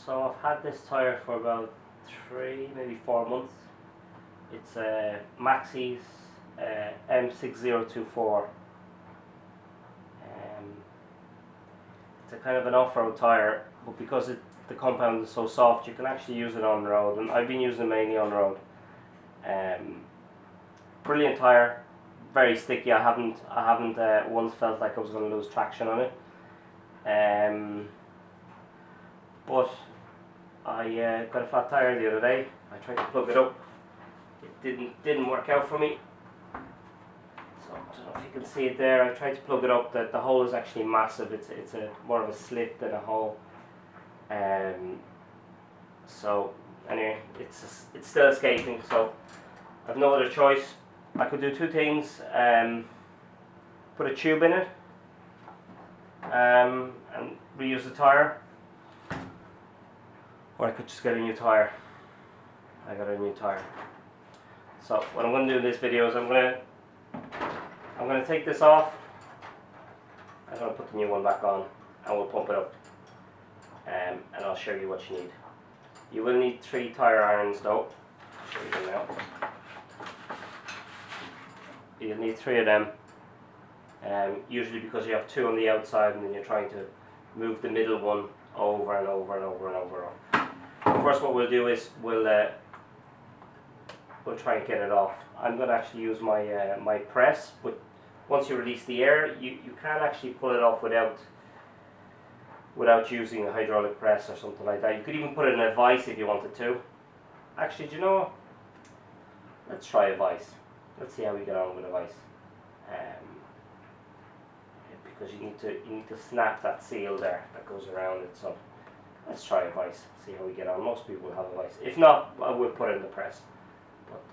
So I've had this tyre for about 3, maybe 4 months. It's a Maxxis M6024. It's a kind of an off-road tyre, but because the compound is so soft, you can actually use it on the road, and I've been using it mainly on the road. Brilliant tyre, very sticky. I haven't once felt like I was going to lose traction on it. But I got a flat tyre the other day. I tried to plug it up. It didn't work out for me. So I don't know if you can see it there. I tried to plug it up. The hole is actually massive. It's more of a slit than a hole. So anyway, it's still escaping. So I've no other choice. I could do two things. Put a tube in it and reuse the tyre, or I could just get a new tyre. I got a new tyre. So what I'm going to do in this video is I'm going to take this off. I'm going to put the new one back on, and we'll pump it up, and I'll show you what you need. You will need 3 tyre irons though. I'll show you them now. You'll need 3 of them, usually because you have 2 on the outside and then you're trying to move the middle one over and over and over and over. First, what we'll do is we'll try and get it off. I'm going to actually use my my press, but once you release the air, you can actually pull it off without using a hydraulic press or something like that. You could even put it in a vise if you wanted to. Actually, do you know what? Let's try a vise. Let's see how we get on with a vise. Because you need to snap that seal there that goes around it. So let's try a vise. See how we get on. Most people have a vise. If not, I will put it in the press. But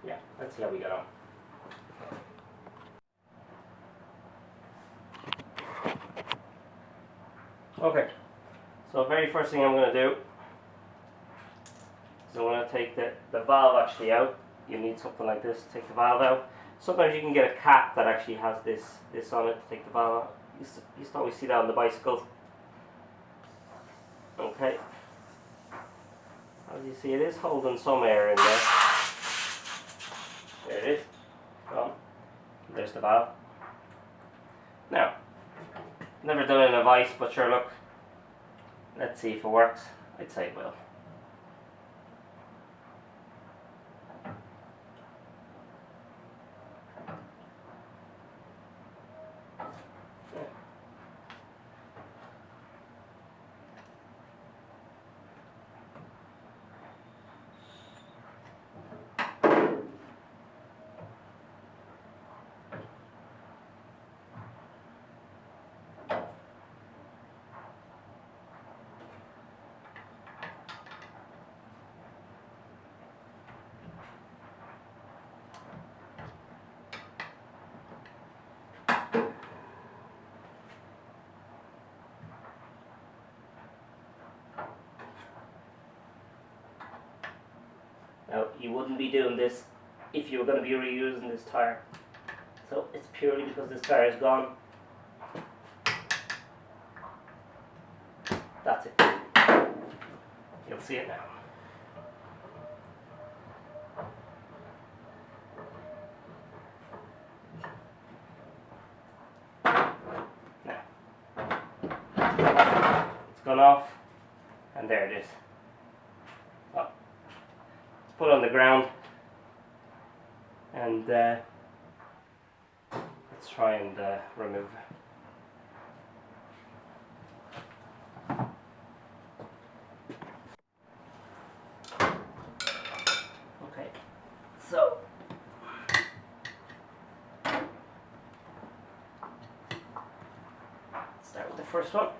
yeah, let's see how we get on. Okay. So very first thing I'm going to do is I'm going to take the valve actually out. You need something like this to take the valve out. Sometimes you can get a cap that actually has this on it to take the valve out. You used to always see that on the bicycles. Okay. As you see, it is holding some air in there. There it is. Gone. There's the valve. Now, never done it in a vise, but sure, look. Let's see if it works. I'd say it will. Now, you wouldn't be doing this if you were going to be reusing this tyre. So it's purely because this tyre is gone. That's it. You'll see it now. Now, it's gone off, and there it is. Oh. Put on the ground, and let's try and remove it. Okay, so let's start with the first one.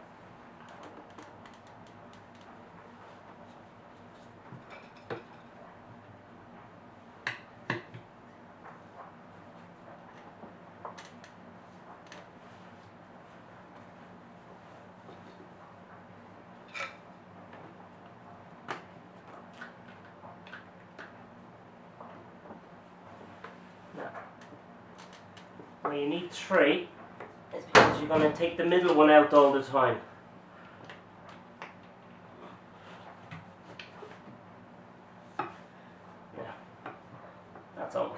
Why you need 3 is because you're going to take the middle one out all the time.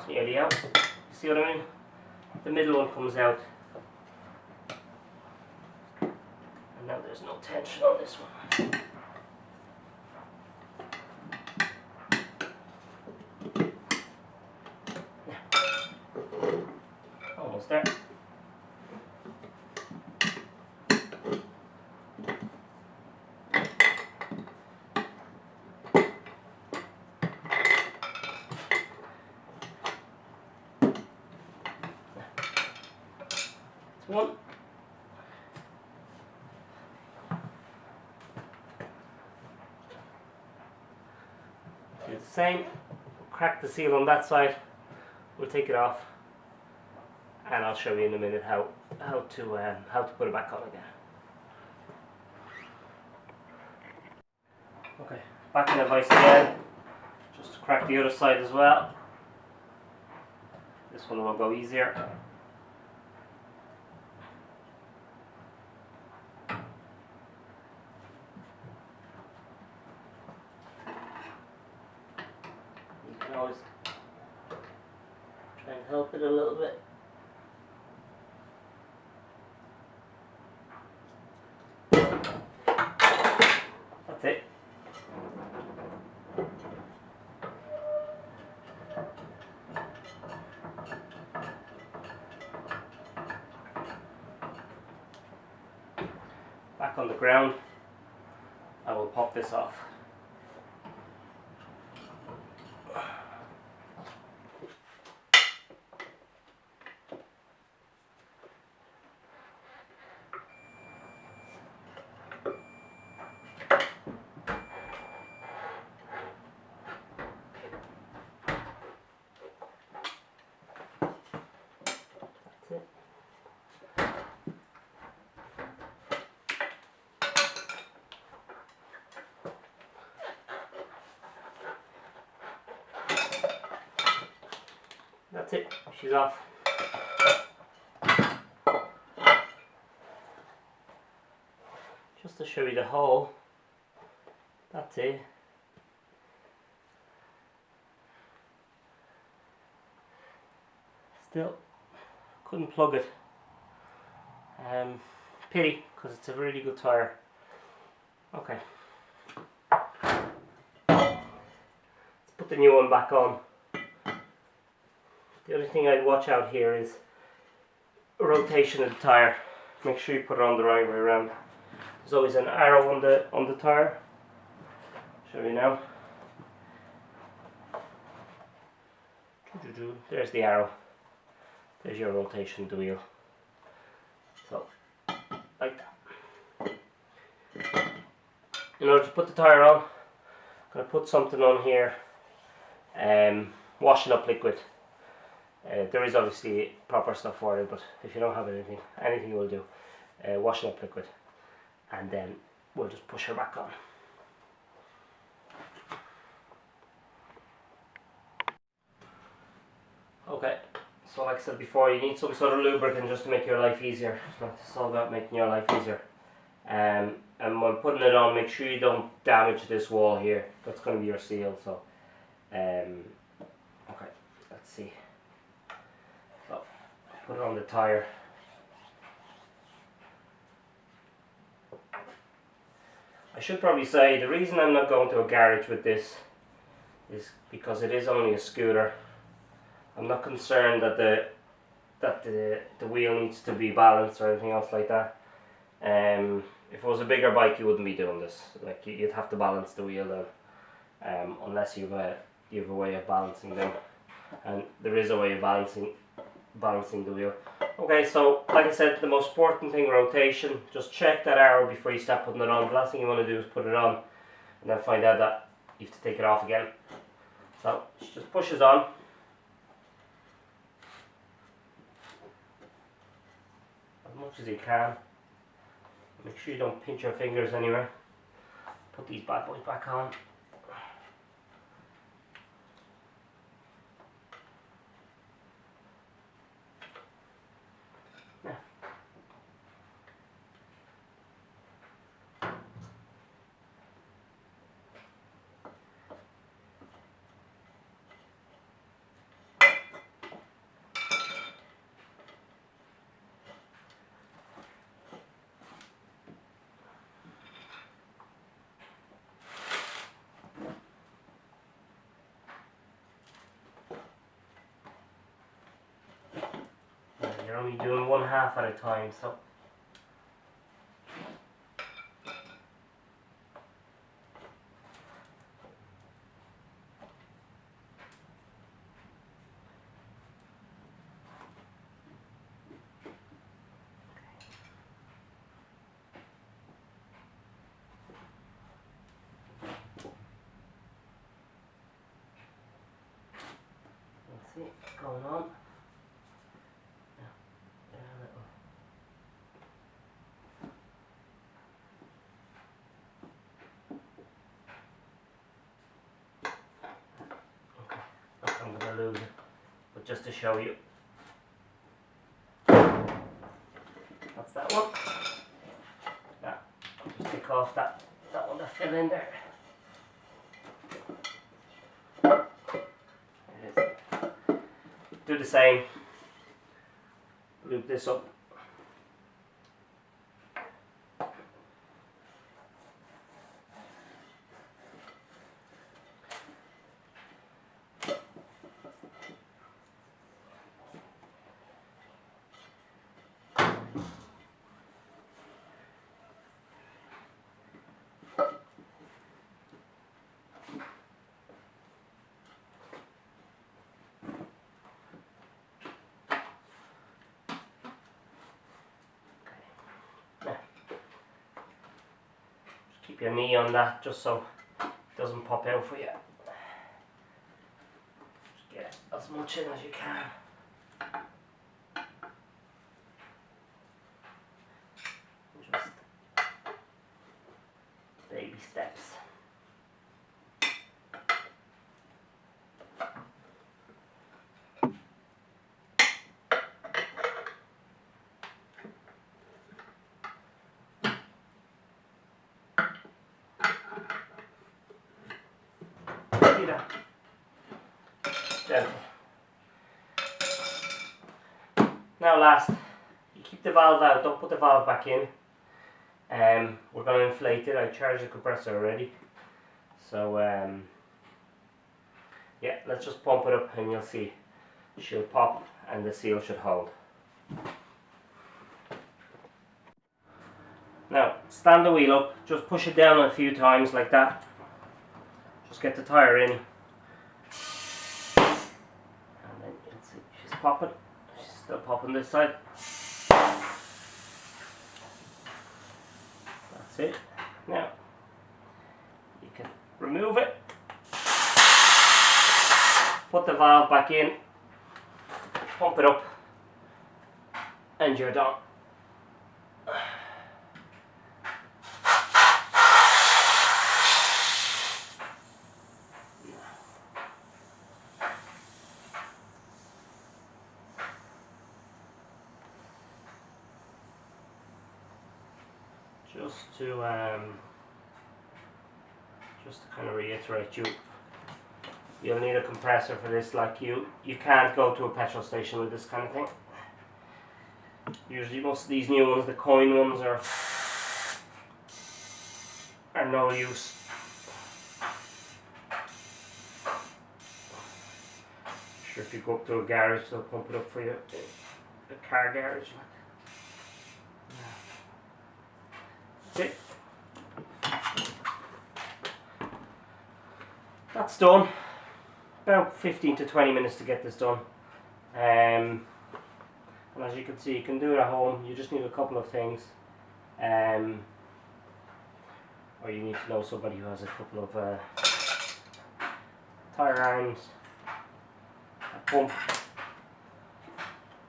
It's nearly out. See what I mean? The middle one comes out. And now there's no tension on this one. Almost there. That's one. Do the same. Crack the seal on that side. We'll take it off, and I'll show you in a minute how to put it back on again. Okay, back in the vise again. Just to crack the other side as well. This one will go easier. You can always try and help it a little bit. That's it. Back on the ground, I will pop this off. That's it, she's off. Just to show you the hole, that's it. Still couldn't plug it. Pity, because it's a really good tyre. Okay. Let's put the new one back on. The only thing I'd watch out here is rotation of the tyre. Make sure you put it on the right way around. There's always an arrow on the tyre. Show you now. There's the arrow. There's your rotation of the wheel. So, like that. In order to put the tyre on, I'm going to put something on here. Washing up liquid. There is obviously proper stuff for it, but if you don't have anything will do. Washing up liquid, and then we'll just push her back on. Okay, so like I said before, you need some sort of lubricant just to make your life easier. It's all about making your life easier. And when putting it on, make sure you don't damage this wall here. That's going to be your seal. So, okay, let's see. So, put it on the tyre. I should probably say the reason I'm not going to a garage with this is because it is only a scooter. I'm not concerned that the wheel needs to be balanced or anything else like that. If it was a bigger bike, you wouldn't be doing this. Like, you'd have to balance the wheel then, unless you have a way of balancing them, and there is a way of balancing the wheel. Okay, so like I said, the most important thing, rotation. Just check that arrow before you start putting it on. The last thing you want to do is put it on and then find out that you have to take it off again. So she just pushes on. As much as you can. Make sure you don't pinch your fingers anywhere. Put these bad boys back on. they're only doing one half at a time, so. See what's going on. Okay, look, I'm going to lose it, but just to show you. That's that one. Now, just take off that one that fell in there. Do the same, loop this up. Keep your knee on that just so it doesn't pop out for you. Just get as much in as you can. Just baby steps. Gentle. Now last, you keep the valve out, don't put the valve back in. We're going to inflate it. I charged the compressor already. So yeah, let's just pump it up and you'll see. She'll pop and the seal should hold. Now stand the wheel up, just push it down a few times like that. Just get the tyre in. And then you'll see she's popping. She's still popping this side. That's it. Now you can remove it. Put the valve back in. Pump it up. And you're done. Just to kind of reiterate, you'll need a compressor for this. Like you can't go to a petrol station with this kind of thing. Usually most of these new ones, the coin ones, are no use. Sure, if you go up to a garage, they'll pump it up for you. A car garage. That's it. That's done. About 15 to 20 minutes to get this done. And as you can see, you can do it at home. You just need a couple of things. Or you need to know somebody who has a couple of tyre irons, a pump,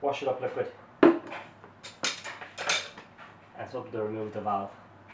wash it up liquid, and something to remove the valve.